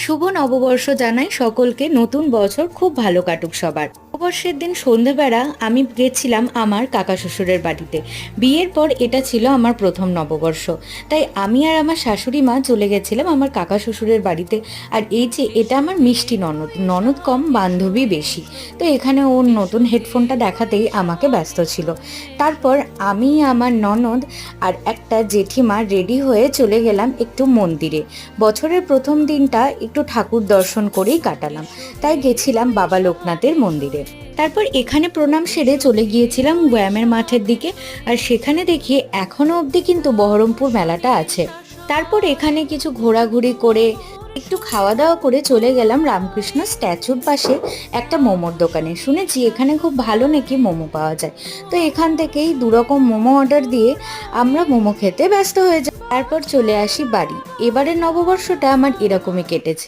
শুভ নববর্ষ জানাই সকলকে। নতুন বছর খুব ভালো কাটুক সবার। নববর্ষের দিন সন্ধেবেলা আমি গেছিলাম আমার কাকা শ্বশুরের বাড়িতে। বিয়ের পর এটা ছিল আমার প্রথম নববর্ষ, তাই আমি আর আমার শাশুড়ি মা চলে গেছিলাম আমার কাকা শ্বশুরের বাড়িতে। আর এই যে এটা আমার মিষ্টি ননদ, ননদ কম বান্ধবী বেশি, তো এখানে ওর নতুন হেডফোনটা দেখাতেই আমাকে ব্যস্ত ছিল। তারপর আমি, আমার ননদ আর একটা জেঠিমা রেডি হয়ে চলে গেলাম একটু মন্দিরে। বছরের প্রথম দিনটা একটু ঠাকুর দর্শন করেই কাটালাম, তাই গেছিলাম বাবা লোকনাথের মন্দিরে। তারপর এখানে প্রণাম সেরে চলে গিয়েছিলাম ব্যায়ামের মাঠের দিকে। আর সেখানে দেখি এখনো অবধি কিন্তু বহরমপুর মেলাটা আছে। তারপর এখানে কিছু ঘোরাঘুরি করে একটু খাওয়া দাওয়া করে চলে গেলাম রামকৃষ্ণ স্ট্যাচুর পাশে একটা মোমোর দোকানে। শুনেছি এখানে খুব ভালো নাকি মোমো পাওয়া যায়, তো এখান থেকেই 2 রকম মোমো অর্ডার দিয়ে আমরা মোমো খেতে ব্যস্ত হয়ে যাই। তারপর চলে আসি বাড়ি। এবারের নববর্ষটা আমার এরকমই কেটেছে।